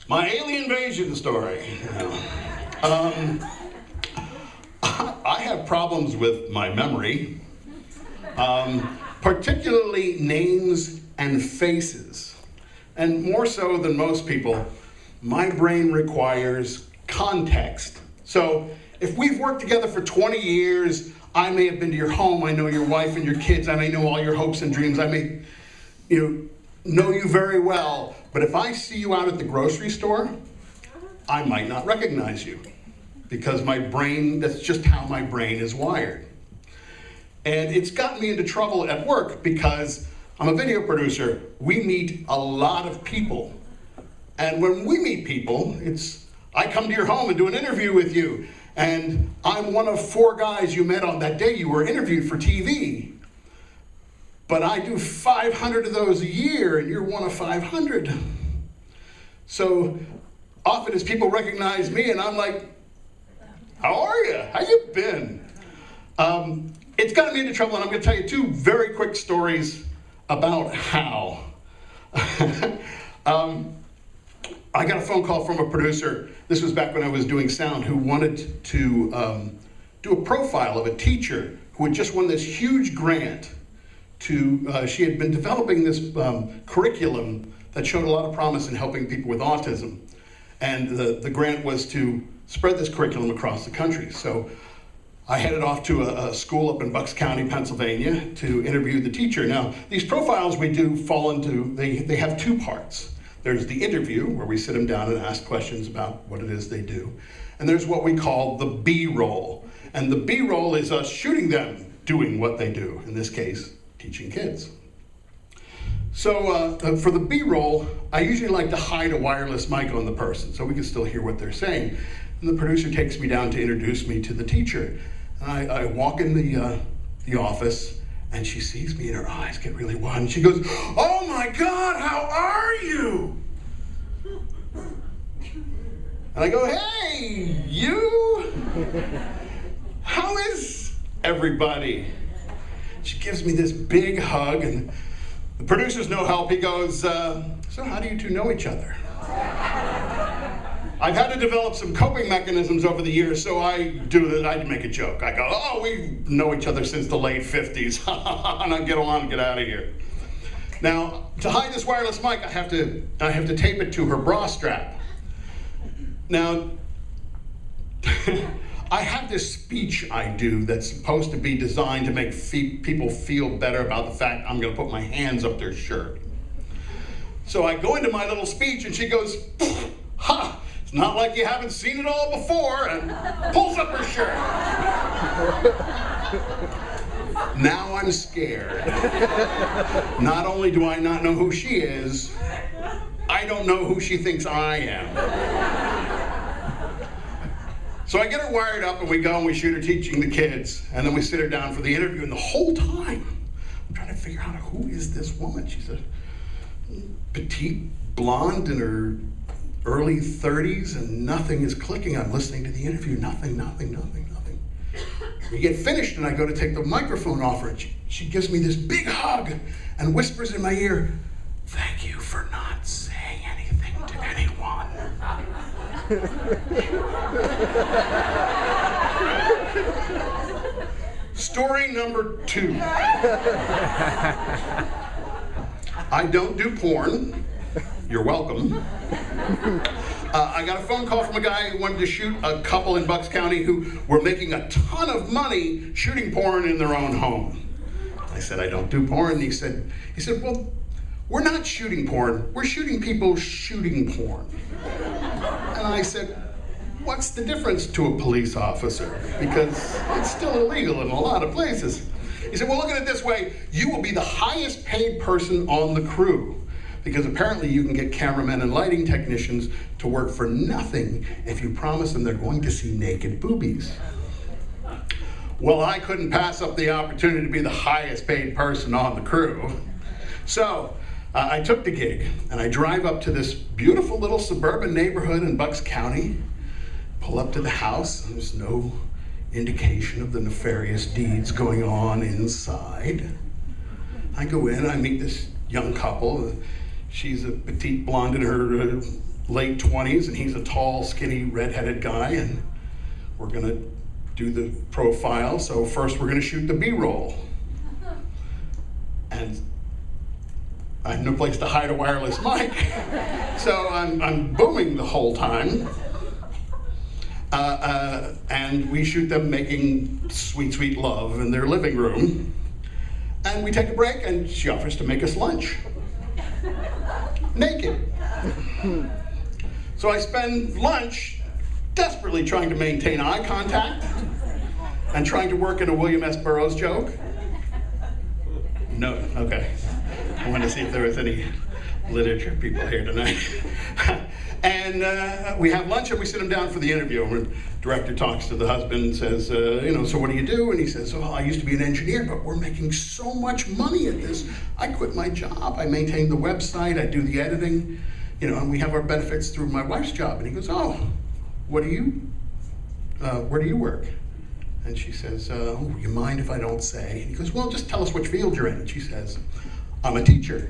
My alien invasion story. I have problems with my memory, particularly names and faces. And more so than most people, my brain requires context. So if we've worked together for 20 years, I may have been to your home, I know your wife and your kids, I may know all your hopes and dreams, I may know you very well, but if I see you out at the grocery store, I might not recognize you because my brain, that's just how my brain is wired. And it's gotten me into trouble at work because I'm a video producer. We meet a lot of people. And when we meet people, I come to your home and do an interview with you, and I'm one of 4 guys you met on that day you were interviewed for TV. But I do 500 of those a year, and you're one of 500. So often as people recognize me, and I'm like, how are you? How you been? It's gotten me into trouble, and I'm going to tell you 2 very quick stories about how. I got a phone call from a producer, this was back when I was doing sound, who wanted to do a profile of a teacher who had just won this huge grant she had been developing this curriculum that showed a lot of promise in helping people with autism. And the grant was to spread this curriculum across the country. So I headed off to a school up in Bucks County, Pennsylvania to interview the teacher. Now, these profiles we do fall into, they have 2 parts. There's the interview, where we sit them down and ask questions about what it is they do. And there's what we call the B-roll. And the B-roll is us shooting them doing what they do, in this case, teaching kids. So for the B-roll, I usually like to hide a wireless mic on the person so we can still hear what they're saying. And the producer takes me down to introduce me to the teacher. And I walk in the office, and she sees me and her eyes get really wide. And she goes, "Oh my God, how are you?" And I go, "Hey, you? How is everybody?" She gives me this big hug, and the producer's no help. He goes, "So how do you 2 know each other?" I've had to develop some coping mechanisms over the years, so I make a joke. I go, "Oh, we know each other since the late 50s. And I get on and get out of here." Now, to hide this wireless mic, I have to tape it to her bra strap. Now, I have this speech I do that's supposed to be designed to make people feel better about the fact I'm going to put my hands up their shirt. So I go into my little speech, and she goes, "Ha! It's not like you haven't seen it all before," and pulls up her shirt. Now I'm scared. Not only do I not know who she is, I don't know who she thinks I am. So I get her wired up, and we go and we shoot her teaching the kids, and then we sit her down for the interview, and the whole time I'm trying to figure out who is this woman. She's a petite blonde in her early 30s, and nothing is clicking. I'm listening to the interview, nothing. We get finished, and I go to take the microphone off her, and she gives me this big hug and whispers in my ear, "Thank you for not saying anything to anyone." Story number 2. I don't do porn. You're welcome. I got a phone call from a guy who wanted to shoot a couple in Bucks County who were making a ton of money shooting porn in their own home. I said, "I don't do porn." He said, "Well, we're not shooting porn. We're shooting people shooting porn." And I said, "What's the difference to a police officer? Because it's still illegal in a lot of places." He said, "Well, look at it this way. You will be the highest paid person on the crew, because apparently you can get cameramen and lighting technicians to work for nothing if you promise them they're going to see naked boobies." Well, I couldn't pass up the opportunity to be the highest paid person on the crew. So I took the gig, and I drive up to this beautiful little suburban neighborhood in Bucks County, pull up to the house, and there's no indication of the nefarious deeds going on inside. I go in, I meet this young couple. She's a petite blonde in her late 20s, and he's a tall, skinny, red-headed guy, and we're gonna do the profile. So first we're gonna shoot the B-roll. And I have no place to hide a wireless mic, so I'm booming the whole time. And we shoot them making sweet, sweet love in their living room. And we take a break, and she offers to make us lunch. Naked. So I spend lunch desperately trying to maintain eye contact and trying to work in a William S. Burroughs joke. No, okay. I wanted to see if there was any literature people here tonight. And we have lunch and we sit him down for the interview. And the director talks to the husband and says, so what do you do? And he says, I used to be an engineer, but we're making so much money at this. I quit my job. I maintain the website. I do the editing. And we have our benefits through my wife's job. And he goes, where do you work? And she says, you mind if I don't say? And he goes, well, just tell us which field you're in. And she says, I'm a teacher.